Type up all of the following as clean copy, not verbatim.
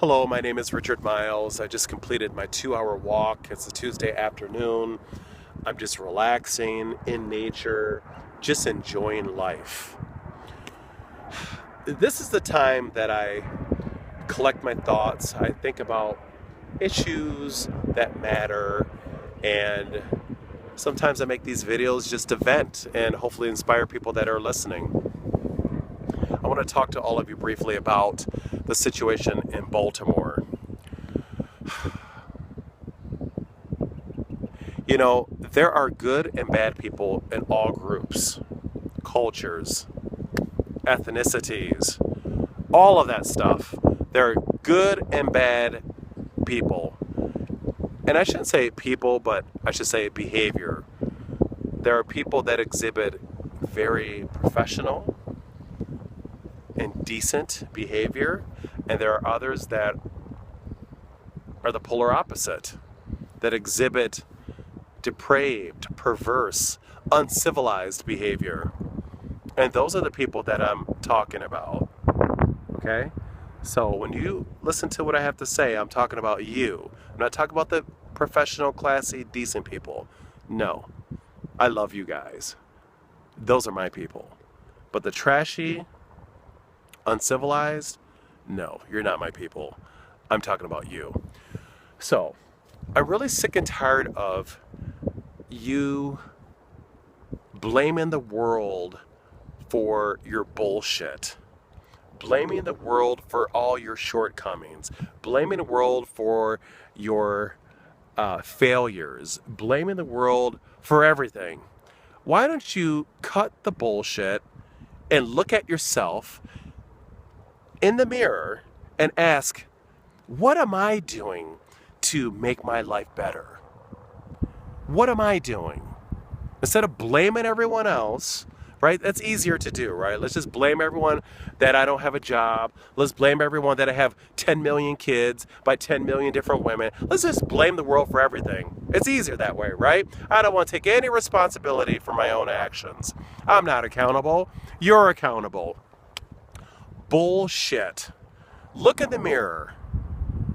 Hello, my name is Richard Miles. I just completed my 2-hour walk. It's a Tuesday afternoon. I'm just relaxing in nature, just enjoying life. This is the time that I collect my thoughts. I think about issues that matter, and sometimes I make these videos just to vent and hopefully inspire people that are listening. I want to talk to all of you briefly about the situation in Baltimore. You know, there are good and bad people in all groups, cultures, ethnicities, all of that stuff. There are good and bad people. And I shouldn't say people, but I should say behavior. There are people that exhibit very professional and decent behavior, and there are others that are the polar opposite, that exhibit depraved, perverse, uncivilized behavior. And those are the people that I'm talking about. Okay? So when you listen to what I have to say, I'm talking about you. I'm not talking about the professional, classy, decent people. No. I love you guys. Those are my people. But the trashy, uncivilized, no, you're not my people. I'm talking about you. So, I'm really sick and tired of you blaming the world for your bullshit, blaming the world for all your shortcomings, blaming the world for your failures, blaming the world for everything. Why don't you cut the bullshit and look at yourself in the mirror and ask, what am I doing to make my life better? What am I doing? Instead of blaming everyone else, right? That's easier to do, right? Let's just blame everyone that I don't have a job. Let's blame everyone that I have 10 million kids by 10 million different women. Let's just blame the world for everything. It's easier that way, right? I don't want to take any responsibility for my own actions. I'm not accountable. You're accountable. Bullshit. Look in the mirror.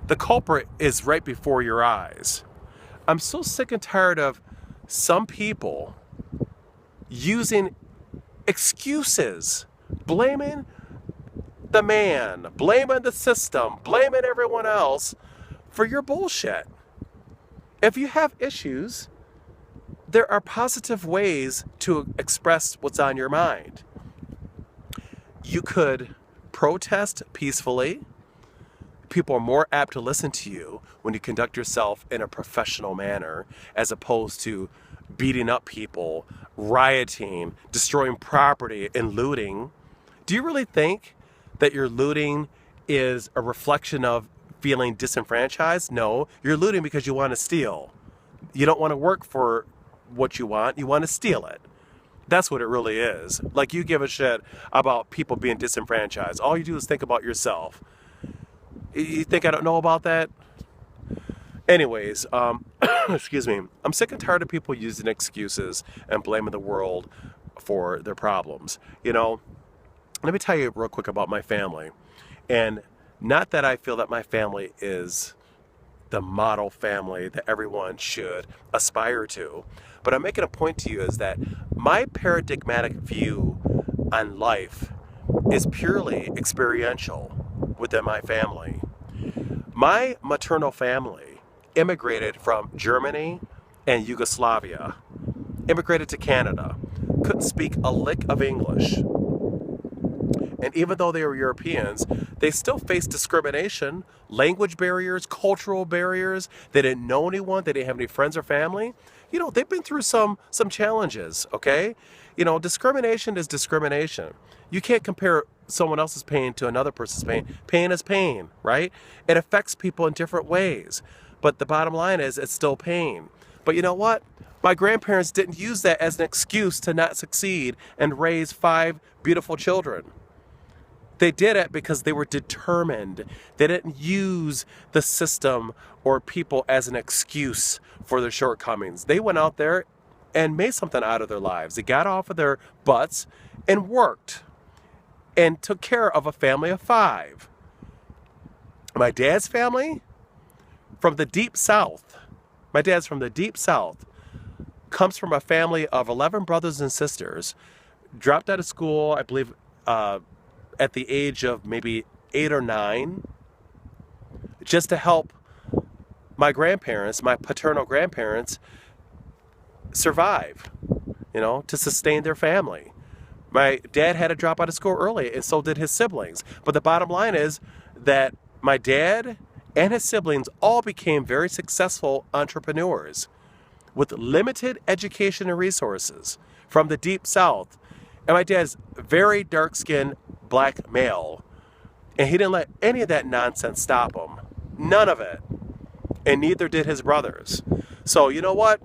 The culprit is right before your eyes. I'm so sick and tired of some people using excuses, blaming the man, blaming the system, blaming everyone else for your bullshit. If you have issues, there are positive ways to express what's on your mind. You could protest peacefully. People are more apt to listen to you when you conduct yourself in a professional manner as opposed to beating up people, rioting, destroying property, and looting. Do you really think that your looting is a reflection of feeling disenfranchised? No, you're looting because you want to steal. You don't want to work for what you want to steal it. That's what it really is. Like, you give a shit about people being disenfranchised. All you do is think about yourself. You think I don't know about that? Anyways, excuse me. I'm sick and tired of people using excuses and blaming the world for their problems. You know, let me tell you real quick about my family. And not that I feel that my family is the model family that everyone should aspire to, but I'm making a point to you is that my paradigmatic view on life is purely experiential within my family. My maternal family immigrated from Germany and Yugoslavia, immigrated to Canada, couldn't speak a lick of English. And even though they were Europeans, they still faced discrimination, language barriers, cultural barriers. They didn't know anyone. They didn't have any friends or family. You know, they've been through some challenges, okay? You know, discrimination is discrimination. You can't compare someone else's pain to another person's pain. Pain is pain, right? It affects people in different ways. But the bottom line is it's still pain. But you know what? My grandparents didn't use that as an excuse to not succeed and raise 5 beautiful children. They did it because they were determined. They didn't use the system or people as an excuse for their shortcomings. They went out there and made something out of their lives. They got off of their butts and worked and took care of a family of 5. My dad's family, from the deep south. My dad's from the deep south. Comes from a family of 11 brothers and sisters. Dropped out of school, I believe, at the age of maybe 8 or 9, just to help my grandparents, my paternal grandparents, survive, to sustain their family. My dad had to drop out of school early, and so did his siblings. But the bottom line is that my dad and his siblings all became very successful entrepreneurs with limited education and resources from the deep south. And my dad's very dark-skinned black male, and he didn't let any of that nonsense stop him. None of it. And neither did his brothers. So you know what?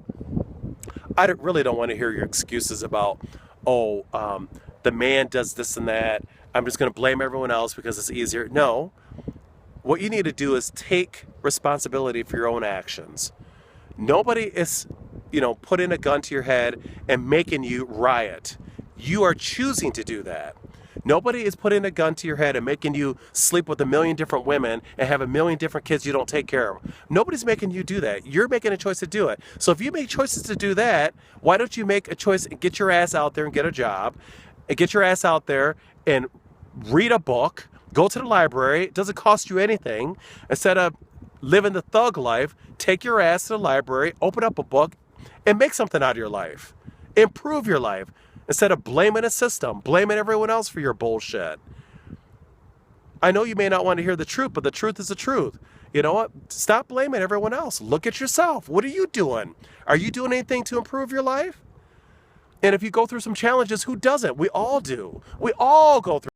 I really don't want to hear your excuses about, the man does this and that. I'm just going to blame everyone else because it's easier. No. What you need to do is take responsibility for your own actions. Nobody is, putting a gun to your head and making you riot. You are choosing to do that. Nobody is putting a gun to your head and making you sleep with 1,000,000 different women and have 1,000,000 different kids you don't take care of. Nobody's making you do that. You're making a choice to do it. So if you make choices to do that, why don't you make a choice and get your ass out there and get a job, and get your ass out there and read a book, go to the library. It doesn't cost you anything. Instead of living the thug life, take your ass to the library, open up a book, and make something out of your life. Improve your life. Instead of blaming a system, blaming everyone else for your bullshit. I know you may not want to hear the truth, but the truth is the truth. You know what? Stop blaming everyone else. Look at yourself. What are you doing? Are you doing anything to improve your life? And if you go through some challenges, who doesn't? We all do. We all go through